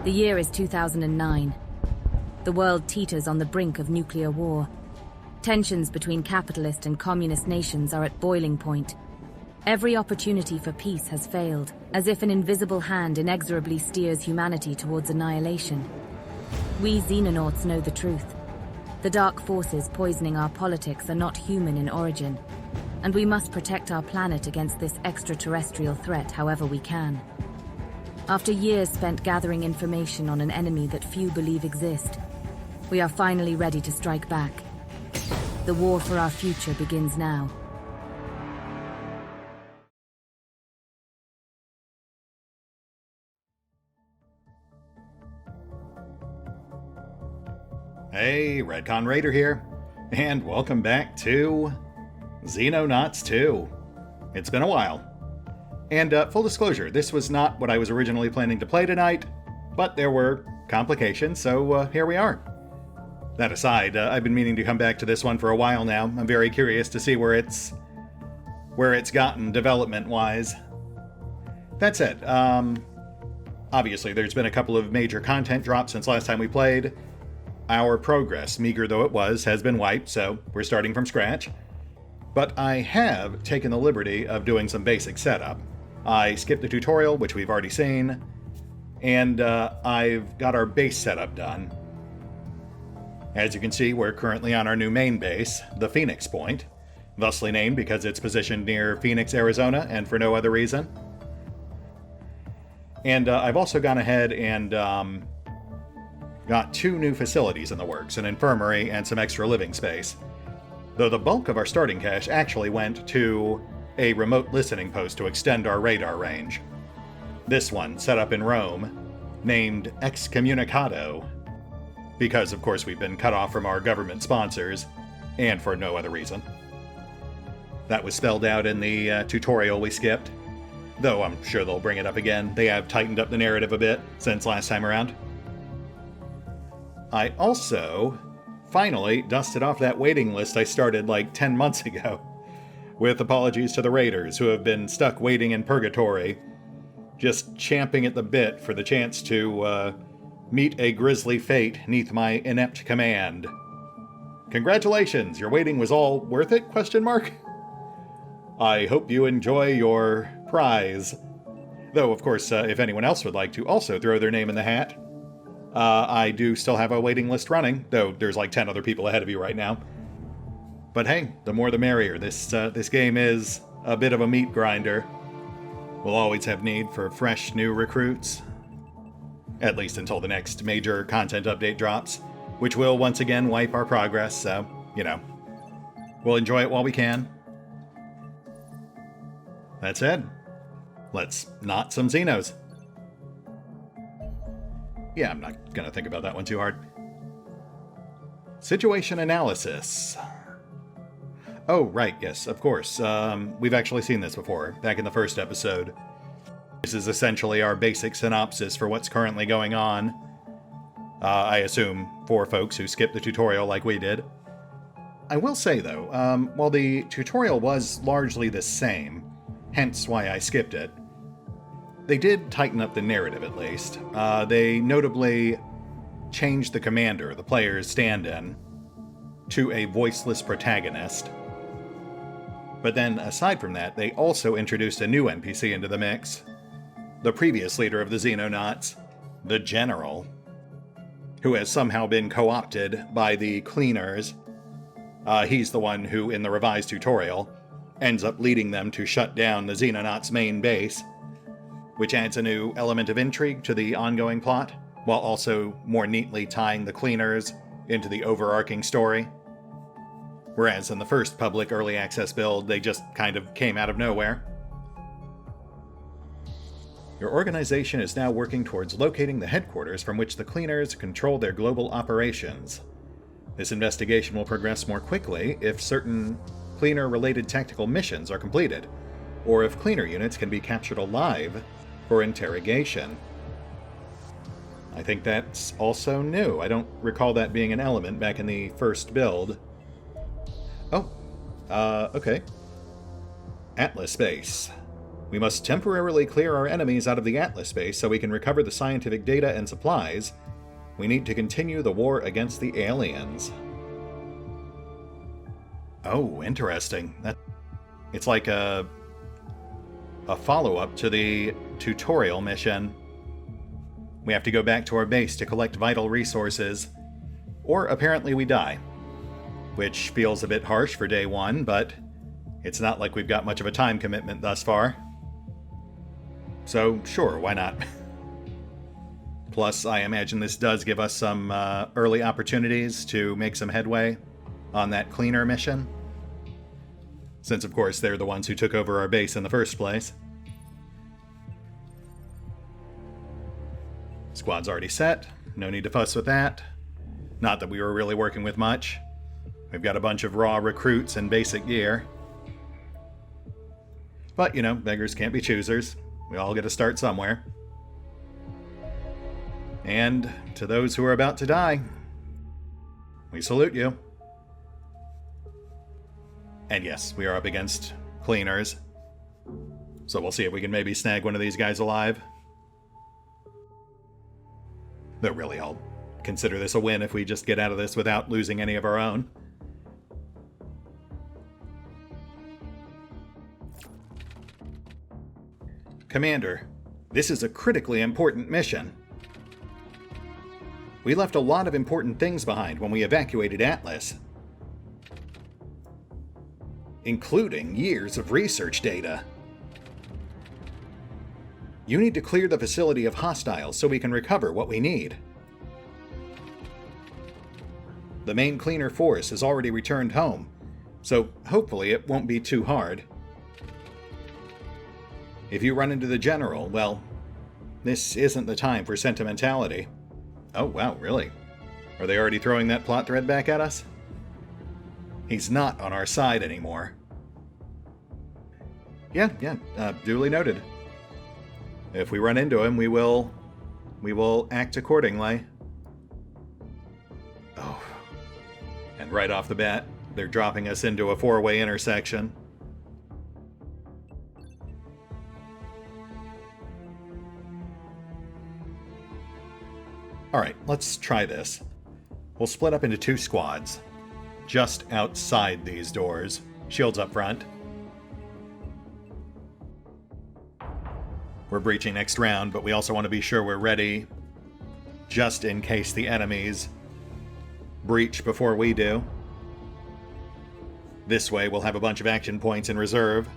The year is 2009. The world teeters on the brink of nuclear war. Tensions between capitalist and communist nations are at boiling point. Every opportunity for peace has failed, as if an invisible hand inexorably steers humanity towards annihilation. We Xenonauts know the truth. The dark forces poisoning our politics are not human in origin, and we must protect our planet against this extraterrestrial threat however we can. After years spent gathering information on an enemy that few believe exist, we are finally ready to strike back. The war for our future begins now. Hey, RetconRaider here, and welcome back to Xenonauts 2. It's been a while. And full disclosure, this was not what I was originally planning to play tonight, but there were complications, so here we are. That aside, I've been meaning to come back to this one for a while now. I'm very curious to see where it's gotten development-wise. That said, obviously there's been a couple of major content drops since last time we played. Our progress, meager though it was, has been wiped, so we're starting from scratch. But I have taken the liberty of doing some basic setup. I skipped the tutorial, which we've already seen, and I've got our base setup done. As you can see, we're currently on our new main base, the Phoenix Point, thusly named because it's positioned near Phoenix, Arizona, and for no other reason. And I've also gone ahead and got 2 new facilities in the works, an infirmary and some extra living space. Though the bulk of our starting cash actually went to a remote listening post to extend our radar range. This one, set up in Rome, named Excommunicado, because of course we've been cut off from our government sponsors, and for no other reason. That was spelled out in the tutorial we skipped, though I'm sure they'll bring it up again. They have tightened up the narrative a bit since last time around. I also finally dusted off that waiting list I started like 10 months ago. With apologies to the raiders who have been stuck waiting in purgatory, just champing at the bit for the chance to meet a grisly fate neath my inept command. Congratulations, your waiting was all worth it? ? I hope you enjoy your prize. Though, of course, if anyone else would like to also throw their name in the hat, I do still have a waiting list running, though there's like 10 other people ahead of you right now. But hey, the more the merrier. This game is a bit of a meat grinder. We'll always have need for fresh new recruits. At least until the next major content update drops, which will once again wipe our progress, so, you know. We'll enjoy it while we can. That said, let's knot some Xenos. Yeah, I'm not gonna think about that one too hard. Situation analysis. Oh, right, yes, of course. We've actually seen this before, back in the first episode. This is essentially our basic synopsis for what's currently going on. I assume for folks who skipped the tutorial like we did. I will say, though, while the tutorial was largely the same, hence why I skipped it, they did tighten up the narrative at least. They notably changed the commander, the player's stand-in, to a voiceless protagonist. But then, aside from that, they also introduced a new NPC into the mix. The previous leader of the Xenonauts, the General, who has somehow been co-opted by the Cleaners. He's the one who, in the revised tutorial, ends up leading them to shut down the Xenonauts' main base, which adds a new element of intrigue to the ongoing plot, while also more neatly tying the Cleaners into the overarching story. Whereas in the first public early access build, they just kind of came out of nowhere. Your organization is now working towards locating the headquarters from which the Cleaners control their global operations. This investigation will progress more quickly if certain Cleaner-related tactical missions are completed, or if Cleaner units can be captured alive for interrogation. I think that's also new. I don't recall that being an element back in the first build. Oh, okay. Atlas Base. We must temporarily clear our enemies out of the Atlas base so we can recover the scientific data and supplies. We need to continue the war against the aliens. Oh, interesting. It's like a follow-up to the tutorial mission. We have to go back to our base to collect vital resources, or apparently we die. Which feels a bit harsh for day one, but it's not like we've got much of a time commitment thus far. So, sure, why not? Plus, I imagine this does give us some early opportunities to make some headway on that cleaner mission. Since, of course, they're the ones who took over our base in the first place. Squad's already set. No need to fuss with that. Not that we were really working with much. We've got a bunch of raw recruits and basic gear. But, you know, beggars can't be choosers. We all get to start somewhere. And to those who are about to die, we salute you. And yes, we are up against cleaners. So we'll see if we can maybe snag one of these guys alive. Though really, I'll consider this a win if we just get out of this without losing any of our own. Commander, this is a critically important mission. We left a lot of important things behind when we evacuated Atlas, including years of research data. You need to clear the facility of hostiles so we can recover what we need. The main cleaner force has already returned home, so hopefully it won't be too hard. If you run into the General, well, this isn't the time for sentimentality. Oh wow, really? Are they already throwing that plot thread back at us? He's not on our side anymore. Yeah, duly noted. If we run into him, we will act accordingly. Oh. And right off the bat, they're dropping us into a four-way intersection. Alright, let's try this. We'll split up into two squads. Just outside these doors. Shields up front. We're breaching next round, but we also want to be sure we're ready just in case the enemies breach before we do. This way we'll have a bunch of action points in reserve,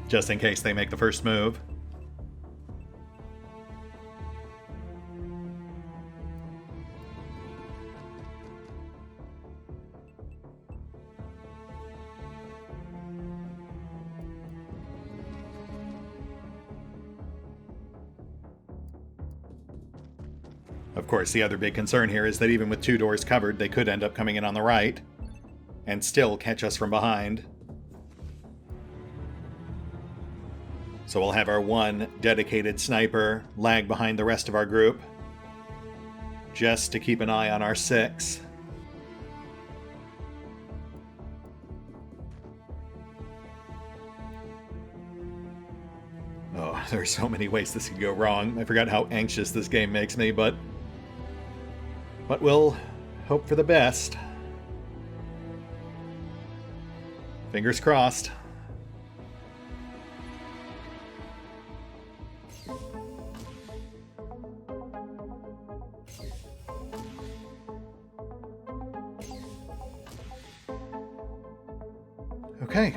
just in case they make the first move. Of course, the other big concern here is that even with two doors covered, they could end up coming in on the right and still catch us from behind. So we'll have our one dedicated sniper lag behind the rest of our group, just to keep an eye on our six. Oh, there's so many ways this could go wrong. I forgot how anxious this game makes me, but we'll hope for the best. Fingers crossed.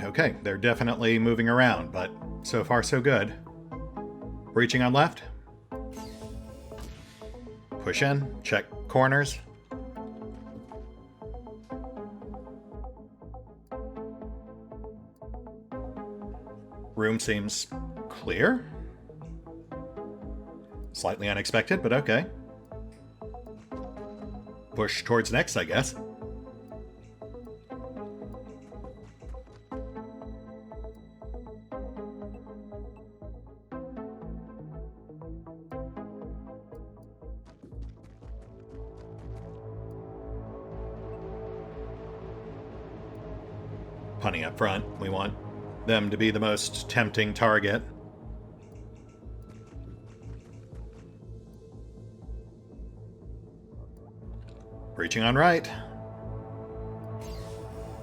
Okay, they're definitely moving around, but so far so good. Breaching on left. Push in, check corners. Room seems clear. Slightly unexpected, but okay. Push towards next, I guess. Punny up front. We want them to be the most tempting target. Breaching on right.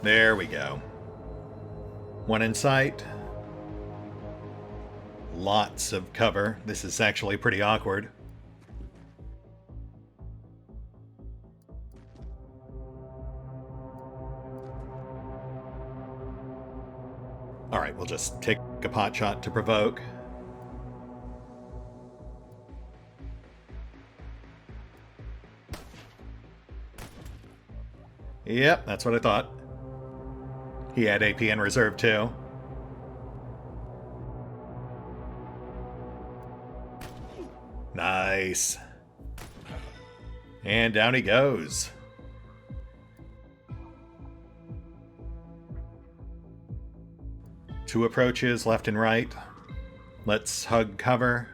There we go. One in sight. Lots of cover. This is actually pretty awkward. Alright, we'll just take a pot shot to provoke. Yep, that's what I thought. He had AP in reserve too. Nice. And down he goes. Two approaches, left and right. Let's hug cover.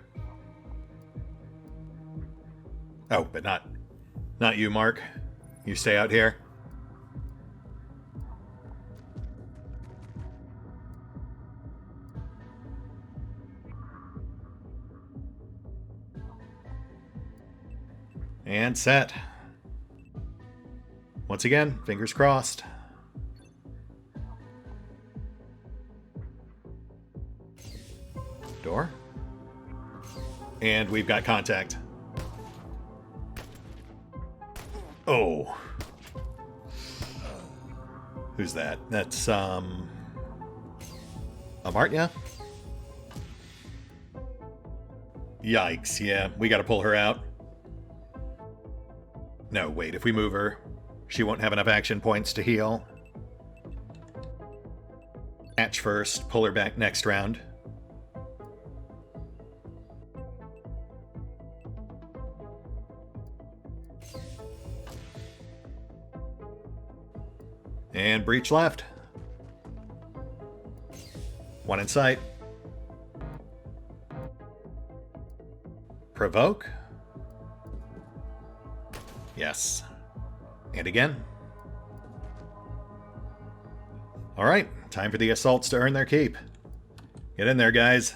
Oh, but not you, Mark. You stay out here. And set. Once again, fingers crossed. Door. And we've got contact. Oh. Who's that? That's, Amartya? Yikes, yeah. We gotta pull her out. No, wait, if we move her, she won't have enough action points to heal. Catch first, pull her back next round. And breach left. One in sight. Provoke. Yes. And again. Alright, time for the assaults to earn their keep. Get in there, guys.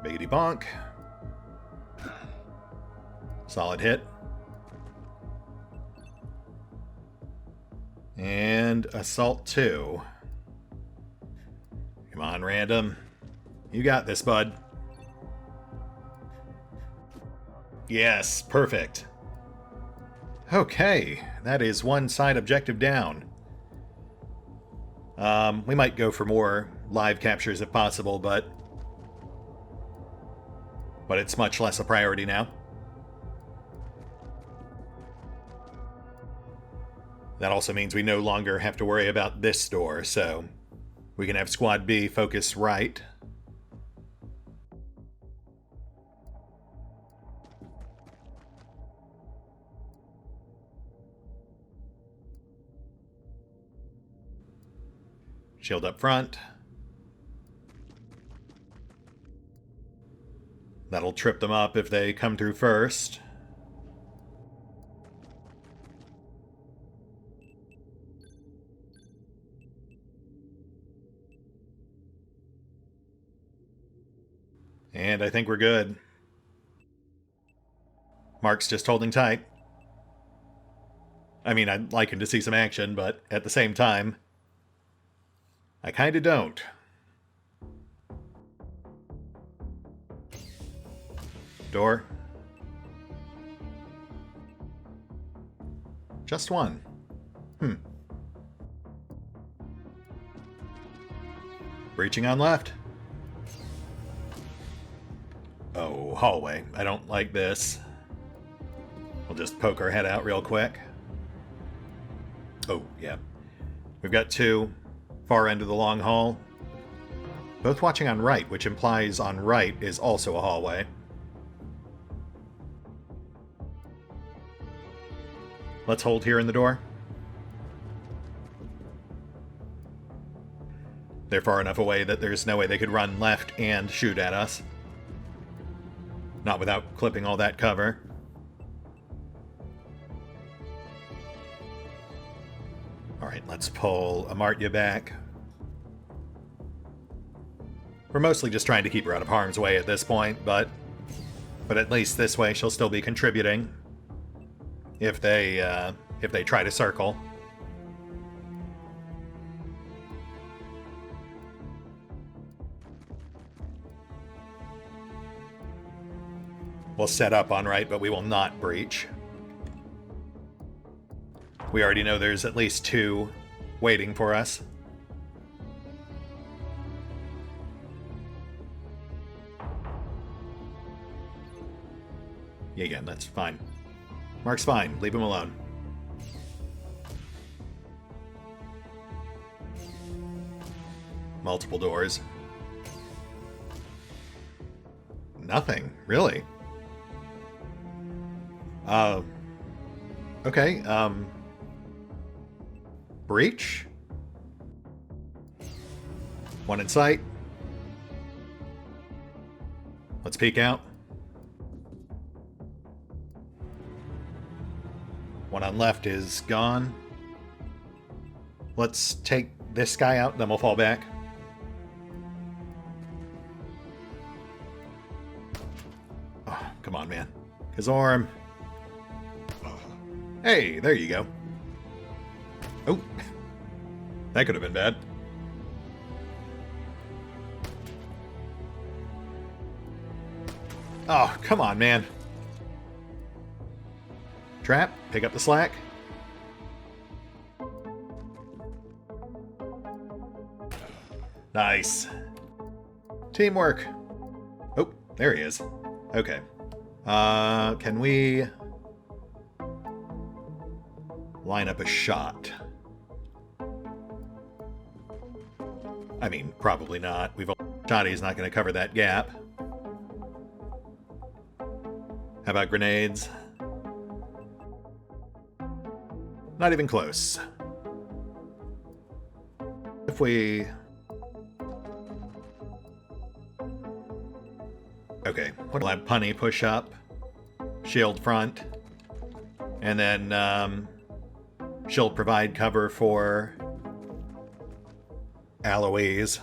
Biggity bonk. Solid hit. And assault 2. Come on, random. You got this, bud. Yes, perfect. Okay, that is one side objective down. We might go for more live captures if possible, but it's much less a priority now. That also means we no longer have to worry about this door, so we can have Squad B focus right. Shield up front. That'll trip them up if they come through first. And I think we're good. Mark's just holding tight. I mean, I'd like him to see some action, but at the same time, I kinda don't. Door. Just one. Breaching on left. Oh, hallway. I don't like this. We'll just poke our head out real quick. Oh, yeah. We've got two. Far end of the long hall. Both watching on right, which implies on right is also a hallway. Let's hold here in the door. They're far enough away that there's no way they could run left and shoot at us. Not without clipping all that cover. Alright, let's pull Amartya back. We're mostly just trying to keep her out of harm's way at this point, but at least this way she'll still be contributing if they try to circle. We'll set up on right, but we will not breach. We already know there's at least 2 waiting for us. Yeah, again, that's fine. Mark's fine. Leave him alone. Multiple doors. Nothing, really. Okay, breach? One in sight. Let's peek out. One on left is gone. Let's take this guy out, then we'll fall back. Oh, come on, man. Kazorm. Hey, there you go. Oh, that could have been bad. Oh, come on, man. Trap, pick up the slack. Nice. Teamwork. Oh, there he is. Okay. Can we line up a shot? I mean, probably not. Shotty's not going to cover that gap. How about grenades? Not even close. If we... Okay, we'll have Punny push up, shield front, and then she'll provide cover for Alois.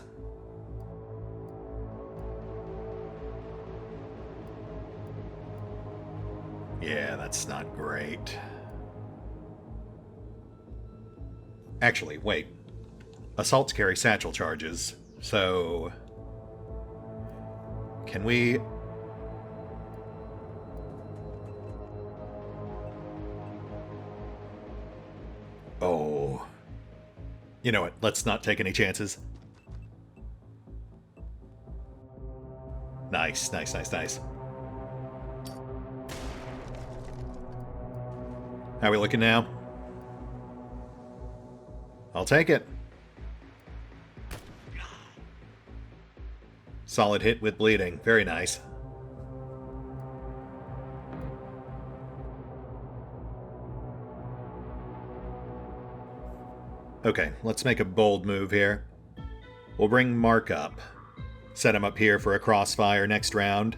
Yeah, that's not great. Actually, wait. Assaults carry satchel charges, so... Can we... Oh. You know what? Let's not take any chances. Nice, nice, nice, nice. How are we looking now? I'll take it. Solid hit with bleeding. Very nice. Okay, let's make a bold move here. We'll bring Mark up. Set him up here for a crossfire next round.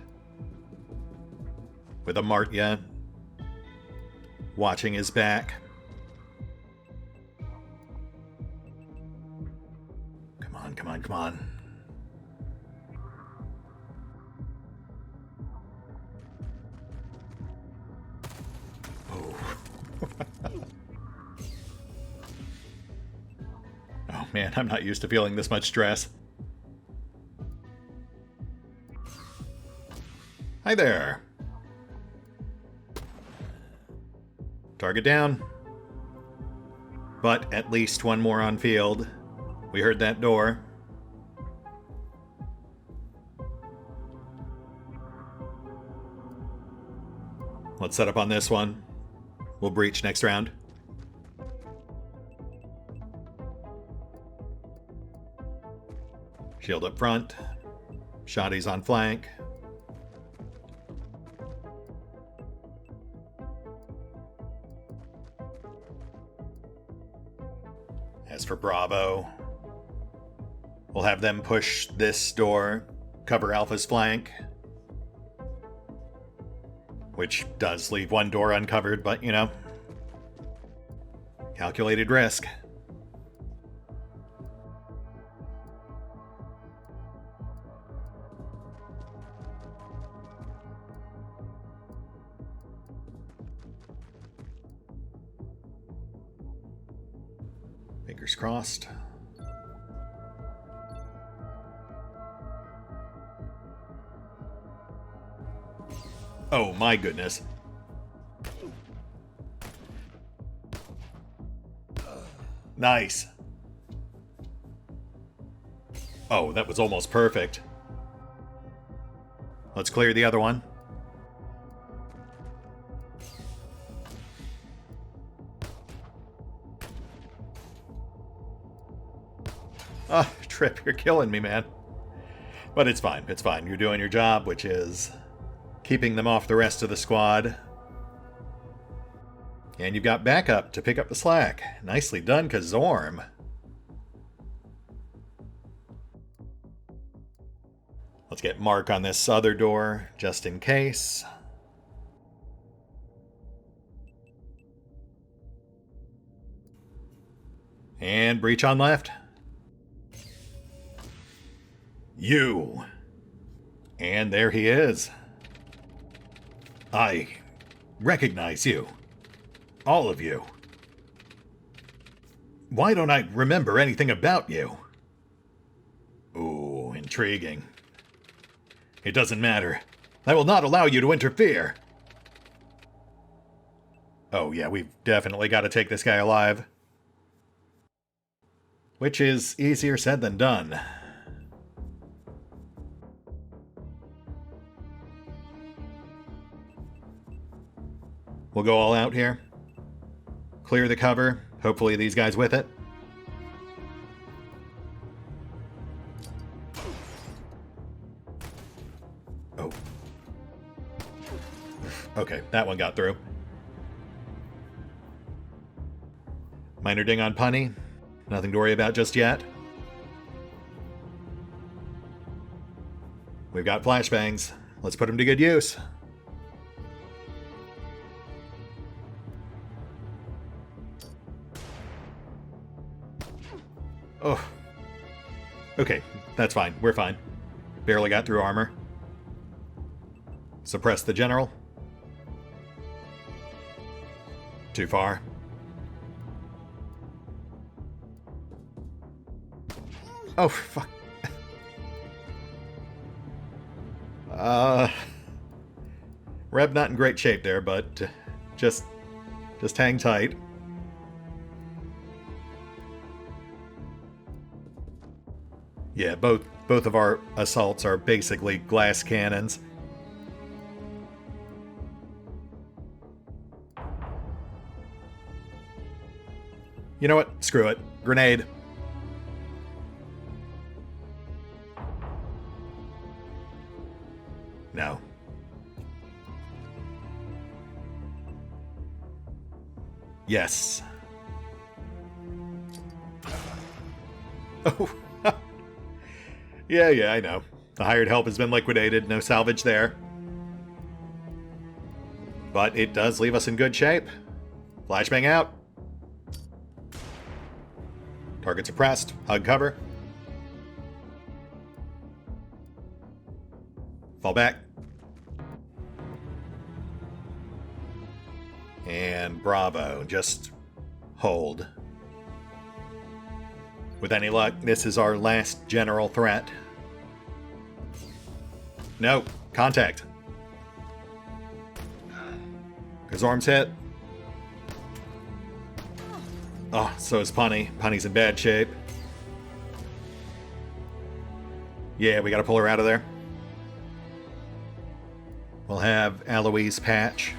With a Martya watching his back. Come on, come on, come on. Oh. Oh man, I'm not used to feeling this much stress. Hi there. Target down. But at least one more on field. We heard that door. Let's set up on this one. We'll breach next round. Shield up front. Shotties on flank. As for Bravo, we'll have them push this door, cover Alpha's flank. Which does leave one door uncovered, but, you know, calculated risk. Fingers crossed. Oh my goodness. Nice. Oh, that was almost perfect. Let's clear the other one. Ah, Trip, you're killing me, man. But it's fine, it's fine. You're doing your job, which is keeping them off the rest of the squad. And you've got backup to pick up the slack. Nicely done, Kazorm. Let's get Mark on this other door, just in case. And breach on left. You. And there he is. I recognize you. All of you. Why don't I remember anything about you? Ooh, intriguing. It doesn't matter. I will not allow you to interfere. Oh yeah, we've definitely got to take this guy alive. Which is easier said than done. We'll go all out here. Clear the cover. Hopefully these guys with it. Oh. Okay, that one got through. Minor ding on Punny. Nothing to worry about just yet. We've got flashbangs. Let's put them to good use. Oh. Okay, that's fine. We're fine. Barely got through armor. Suppress the general. Too far. Oh, fuck. Reb not in great shape there, but just hang tight. Yeah, both of our assaults are basically glass cannons. You know what? Screw it. Grenade. No. Yes. Oh. Yeah, I know. The hired help has been liquidated. No salvage there. But it does leave us in good shape. Flashbang out. Target suppressed. Hug cover. Fall back. And bravo. Just hold. With any luck, this is our last general threat. No. Contact. Kazorm's hit. Oh, so is Punny. Punny's in bad shape. Yeah, we gotta pull her out of there. We'll have Alois patch.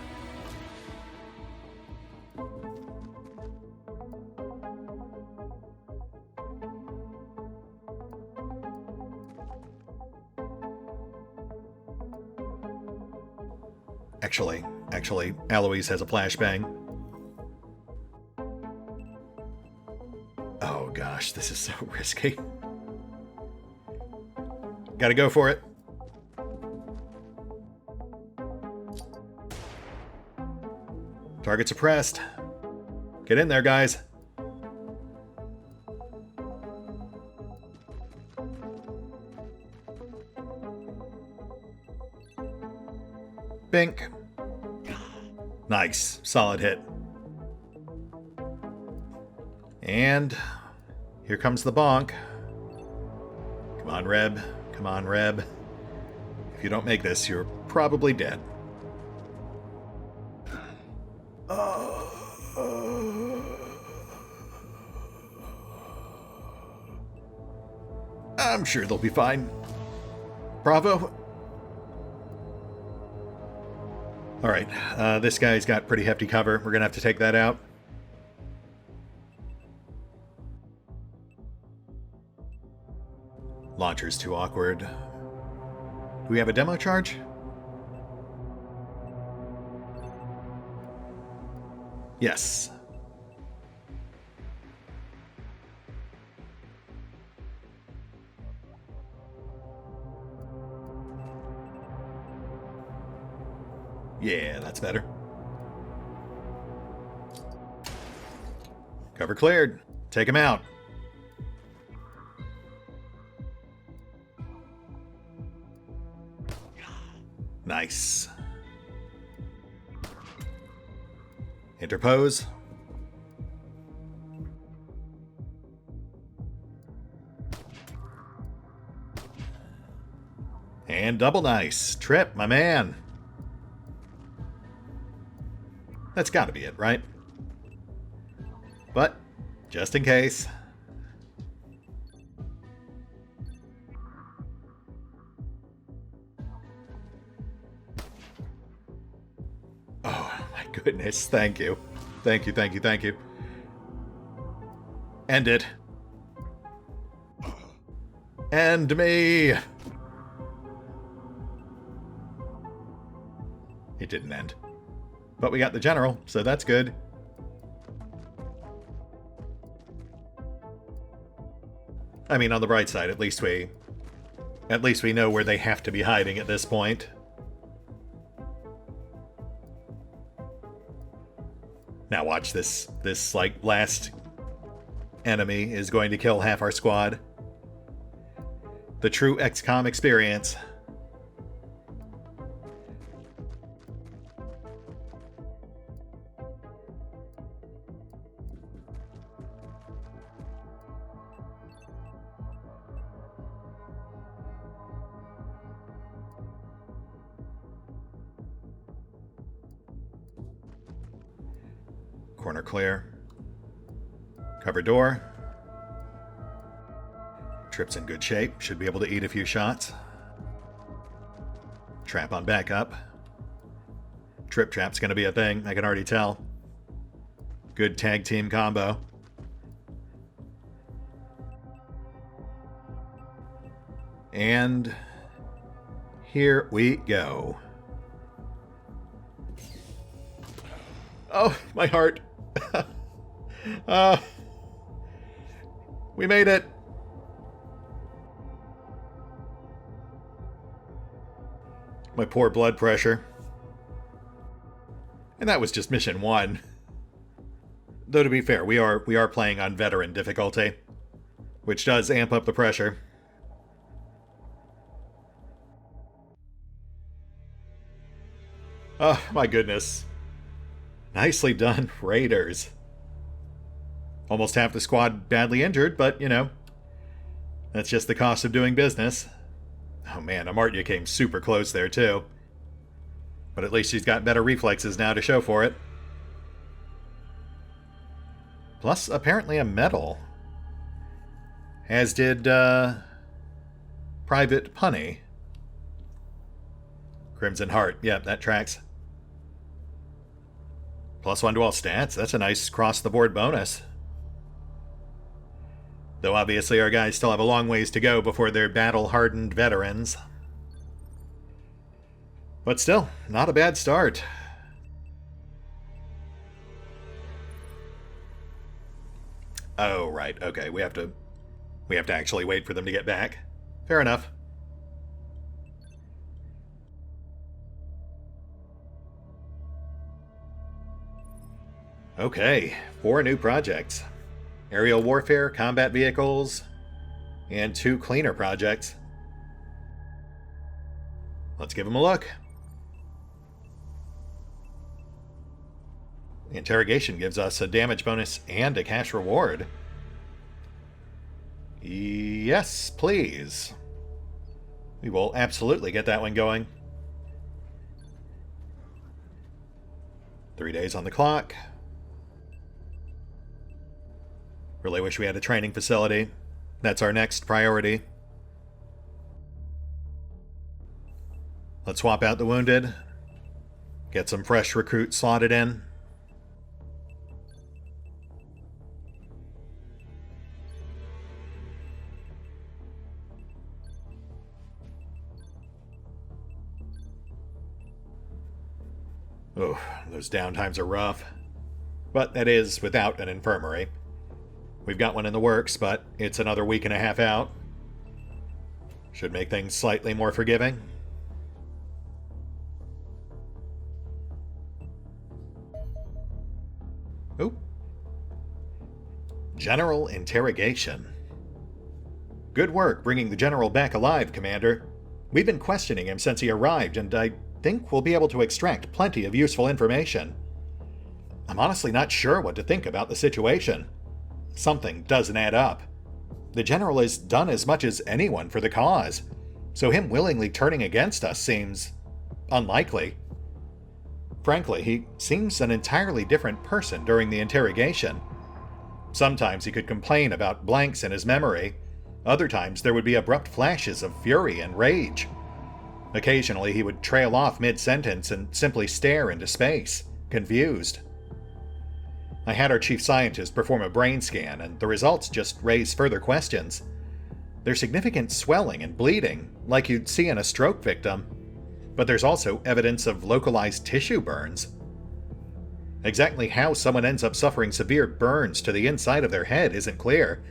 Actually, Alois has a flashbang. Oh gosh, this is so risky. Gotta go for it. Target suppressed. Get in there, guys. Bink. Nice. Solid hit. And Here comes the bonk. Come on, Reb. Come on, Reb. If you don't make this, you're probably dead. I'm sure they'll be fine. Bravo. Alright, this guy's got pretty hefty cover. We're gonna have to take that out. Launcher's too awkward. Do we have a demo charge? Yes. Yeah, that's better. Cover cleared. Take him out. Nice. Interpose. And double nice. Trip, my man. That's gotta be it, right? But, just in case. Oh, my goodness. Thank you. Thank you, thank you, thank you. End it. End me! It didn't end. But we got the general, so that's good. I mean, on the bright side, at least we know where they have to be hiding at this point. Now watch this like last enemy is going to kill half our squad. The true XCOM experience. Corner clear. Cover door. Trip's in good shape. Should be able to eat a few shots. Trap on backup. Trip trap's gonna be a thing, I can already tell. Good tag team combo. And here we go. Oh, my heart. We made it. My poor blood pressure. And that was just mission 1. Though to be fair, we are playing on veteran difficulty, which does amp up the pressure. Oh, my goodness. Nicely done, Raiders. Almost half the squad badly injured, but, you know, that's just the cost of doing business. Oh man, Amartya came super close there, too. But at least she's got better reflexes now to show for it. Plus, apparently a medal. As did, Private Punny. Crimson Heart, yep, that tracks. +1 to all stats, that's a nice cross-the-board bonus. Though obviously our guys still have a long ways to go before they're battle-hardened veterans. But still, not a bad start. Oh, right, okay, we have to actually wait for them to get back. Fair enough. Okay, 4 new projects. Aerial warfare, combat vehicles, and 2 cleaner projects. Let's give them a look. The interrogation gives us a damage bonus and a cash reward. Yes, please. We will absolutely get that one going. 3 days on the clock. Really wish we had a training facility. That's our next priority. Let's swap out the wounded. Get some fresh recruits slotted in. Oh, those downtimes are rough. But that is without an infirmary. We've got one in the works, but it's another week and a half out. Should make things slightly more forgiving. Oop. General interrogation. Good work bringing the General back alive, Commander. We've been questioning him since he arrived, and I think we'll be able to extract plenty of useful information. I'm honestly not sure what to think about the situation. Something doesn't add up. The General has done as much as anyone for the cause, so him willingly turning against us seems unlikely. Frankly, he seems an entirely different person during the interrogation. Sometimes he could complain about blanks in his memory. Other times there would be abrupt flashes of fury and rage. Occasionally he would trail off mid-sentence and simply stare into space, confused. I had our chief scientist perform a brain scan, and the results just raise further questions. There's significant swelling and bleeding, like you'd see in a stroke victim, but there's also evidence of localized tissue burns. Exactly how someone ends up suffering severe burns to the inside of their head isn't clear,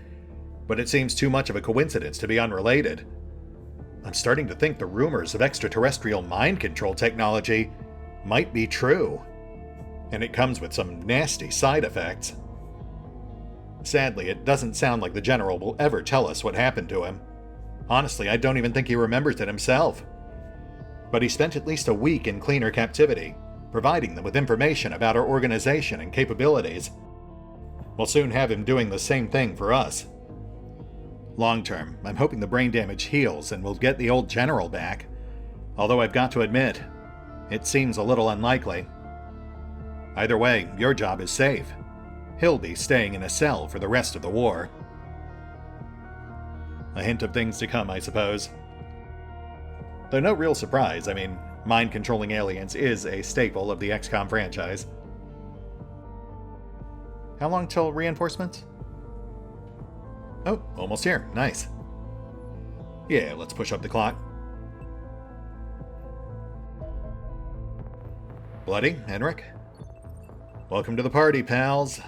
but it seems too much of a coincidence to be unrelated. I'm starting to think the rumors of extraterrestrial mind control technology might be true, and it comes with some nasty side effects. Sadly, it doesn't sound like the General will ever tell us what happened to him. Honestly, I don't even think he remembers it himself. But he spent at least a week in cleaner captivity, providing them with information about our organization and capabilities. We'll soon have him doing the same thing for us. Long term, I'm hoping the brain damage heals and we'll get the old General back, although I've got to admit, it seems a little unlikely. Either way, your job is safe. He'll be staying in a cell for the rest of the war. A hint of things to come, I suppose. Though no real surprise, I mean, mind-controlling aliens is a staple of the XCOM franchise. How long till reinforcements? Oh, almost here. Nice. Yeah, let's push up the clock. Bloody, Henrik? Welcome to the party, pals.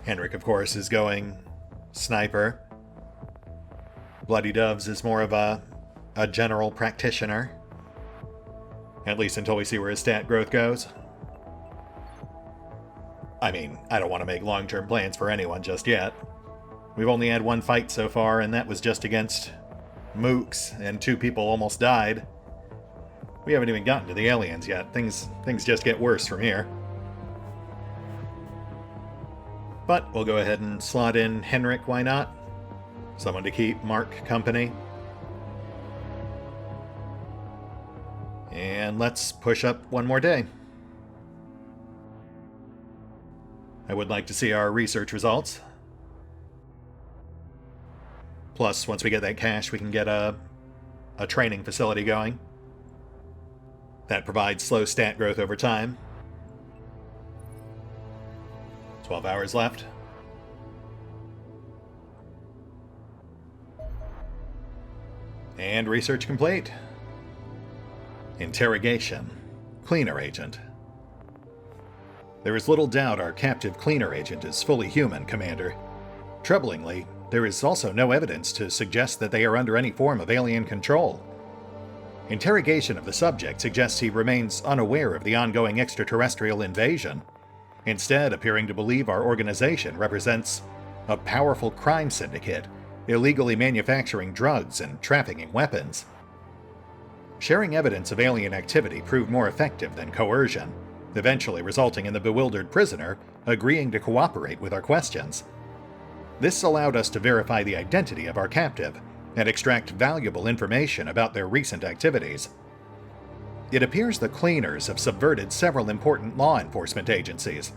Henrik, of course, is going sniper. Bloody Doves is more of a general practitioner. At least until we see where his stat growth goes. I mean, I don't want to make long-term plans for anyone just yet. We've only had one fight so far, and that was just against mooks, and 2 people almost died. We haven't even gotten to the aliens yet. Things just get worse from here. But we'll go ahead and slot in Henrik, why not? Someone to keep Mark company. And let's push up one more day. I would like to see our research results. Plus, once we get that cash, we can get a training facility going. That provides slow stat growth over time. 12 hours left. And research complete. Interrogation. Cleaner agent. There is little doubt our captive cleaner agent is fully human, Commander. Troublingly, there is also no evidence to suggest that they are under any form of alien control. Interrogation of the subject suggests he remains unaware of the ongoing extraterrestrial invasion, instead appearing to believe our organization represents a powerful crime syndicate, illegally manufacturing drugs and trafficking weapons. Sharing evidence of alien activity proved more effective than coercion, eventually resulting in the bewildered prisoner agreeing to cooperate with our questions. This allowed us to verify the identity of our captive and extract valuable information about their recent activities. It appears the cleaners have subverted several important law enforcement agencies,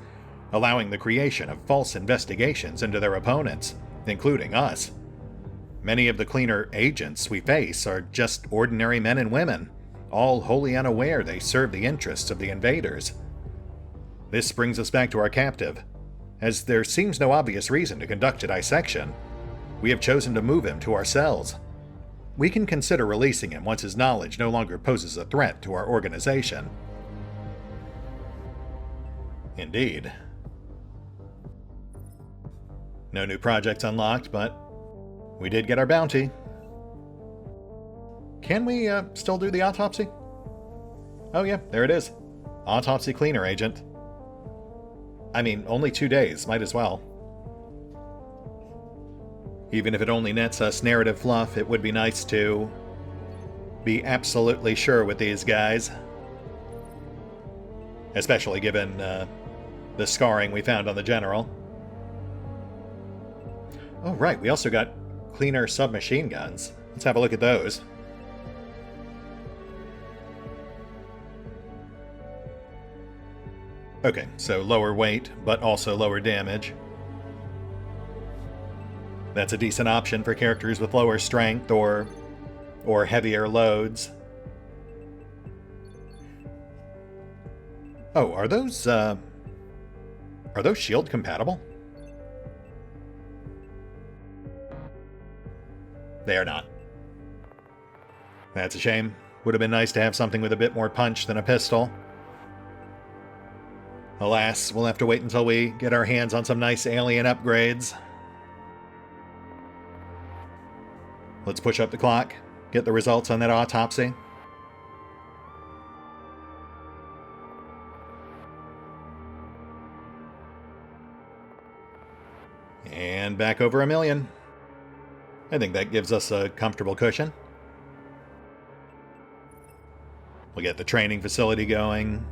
allowing the creation of false investigations into their opponents, including us. Many of the cleaner agents we face are just ordinary men and women, all wholly unaware they serve the interests of the invaders. This brings us back to our captive. As there seems no obvious reason to conduct a dissection, we have chosen to move him to our cells. We can consider releasing him once his knowledge no longer poses a threat to our organization. Indeed. No new projects unlocked, but we did get our bounty. Can we still do the autopsy? Oh yeah, there it is. Autopsy cleaner agent. I mean, only 2 days, might as well. Even if it only nets us narrative fluff, it would be nice to be absolutely sure with these guys. Especially given the scarring we found on the general. Oh right, we also got cleaner submachine guns. Let's have a look at those. Okay, so lower weight, but also lower damage. That's a decent option for characters with lower strength or heavier loads. Oh, are those shield compatible? They are not. That's a shame. Would have been nice to have something with a bit more punch than a pistol. Alas, we'll have to wait until we get our hands on some nice alien upgrades. Let's push up the clock, get the results on that autopsy. And back over 1 million. I think that gives us a comfortable cushion. We'll get the training facility going,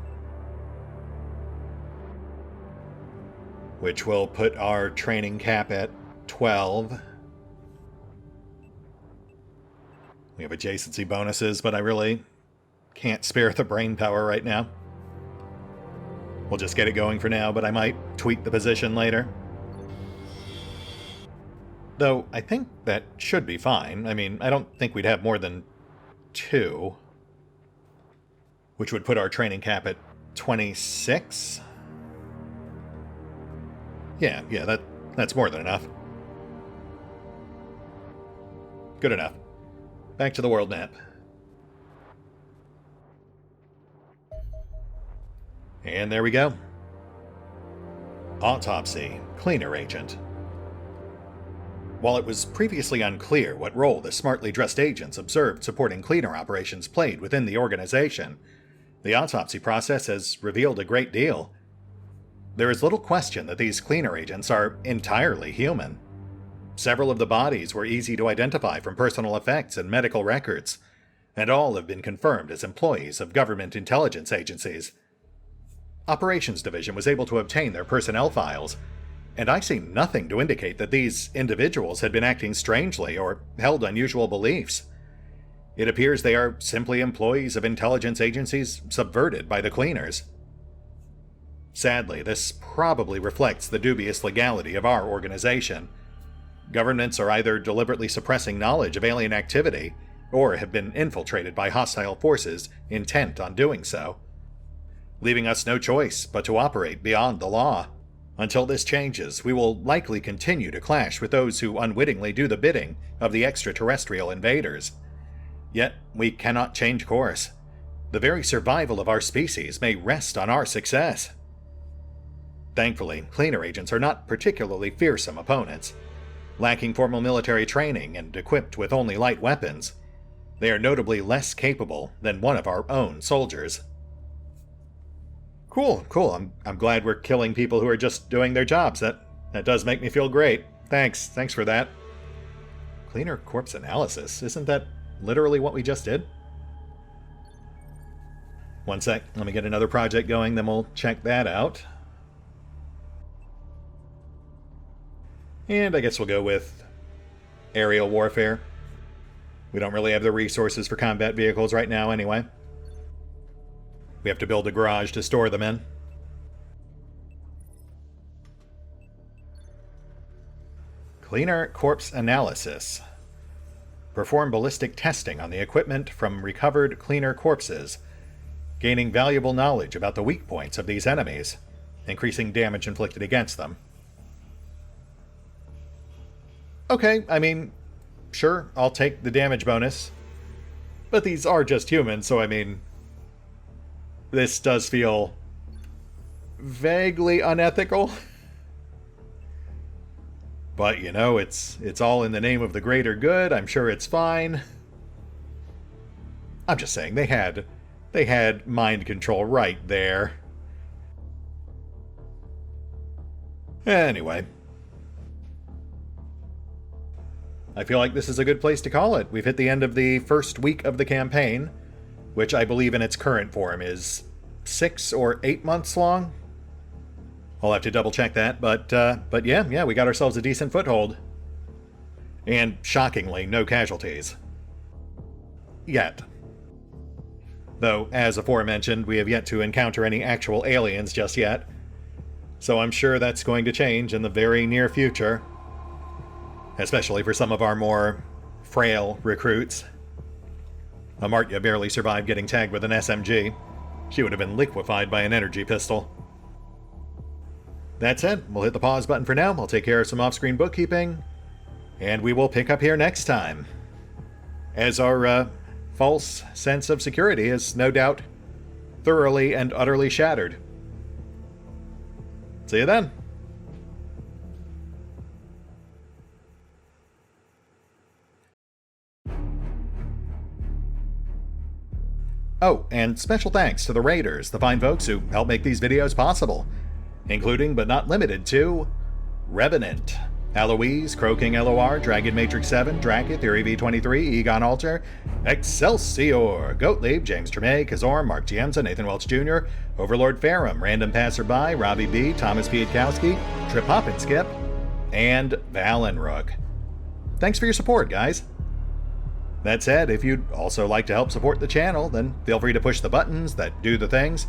which will put our training cap at 12. We have adjacency bonuses, but I really can't spare the brain power right now. We'll just get it going for now, but I might tweak the position later. Though, I think that should be fine. I mean, I don't think we'd have more than 2. Which would put our training cap at 26? Yeah, that's more than enough. Good enough. Back to the world map. And there we go. Autopsy, cleaner agent. While it was previously unclear what role the smartly dressed agents observed supporting cleaner operations played within the organization, the autopsy process has revealed a great deal. There is little question that these cleaner agents are entirely human. Several of the bodies were easy to identify from personal effects and medical records, and all have been confirmed as employees of government intelligence agencies. Operations Division was able to obtain their personnel files, and I see nothing to indicate that these individuals had been acting strangely or held unusual beliefs. It appears they are simply employees of intelligence agencies subverted by the cleaners. Sadly, this probably reflects the dubious legality of our organization. Governments are either deliberately suppressing knowledge of alien activity, or have been infiltrated by hostile forces intent on doing so, leaving us no choice but to operate beyond the law. Until this changes, we will likely continue to clash with those who unwittingly do the bidding of the extraterrestrial invaders. Yet, we cannot change course. The very survival of our species may rest on our success. Thankfully, cleaner agents are not particularly fearsome opponents. Lacking formal military training and equipped with only light weapons, they are notably less capable than one of our own soldiers. Cool. I'm glad we're killing people who are just doing their jobs. That does make me feel great. Thanks for that. Cleaner corpse analysis. Isn't that literally what we just did? One sec, let me get another project going, then we'll check that out. And I guess we'll go with aerial warfare. We don't really have the resources for combat vehicles right now anyway. We have to build a garage to store them in. Cleaner corpse analysis. Perform ballistic testing on the equipment from recovered cleaner corpses, gaining valuable knowledge about the weak points of these enemies, increasing damage inflicted against them. Okay, I mean, sure, I'll take the damage bonus. But these are just humans, so I mean, this does feel vaguely unethical. But, you know, it's all in the name of the greater good. I'm sure it's fine. I'm just saying, they had mind control right there. Anyway. I feel like this is a good place to call it. We've hit the end of the first week of the campaign, which I believe in its current form is 6 or 8 months long. I'll have to double check that, but yeah, we got ourselves a decent foothold. And shockingly, no casualties. Yet. Though, as aforementioned, we have yet to encounter any actual aliens just yet. So I'm sure that's going to change in the very near future. Especially for some of our more frail recruits. Amartya barely survived getting tagged with an SMG. She would have been liquefied by an energy pistol. That said, we'll hit the pause button for now. I'll take care of some off-screen bookkeeping, and we will pick up here next time. As our false sense of security is no doubt thoroughly and utterly shattered. See you then. Oh, and special thanks to the Raiders, the fine folks who help make these videos possible, including but not limited to Revenant, Alois, CrowkingLoR, Dragon Matrix 7, Drakiith, Theory V23, EgonAlter, Exsellsior, Gottlieb, James Trimmier, Kazorm, Mark Giemza, Nathan Welch Jr., OverlordPherom, RandomPassrby, RobbyB, Tomasz Piątkowski, Triphoppenskip, and Valinrook. Thanks for your support, guys. That said, if you'd also like to help support the channel, then feel free to push the buttons that do the things.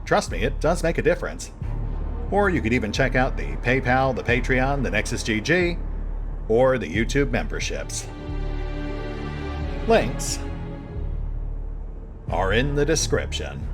Trust me, it does make a difference. Or you could even check out the PayPal, the Patreon, the Nexus GG, or the YouTube memberships. Links are in the description.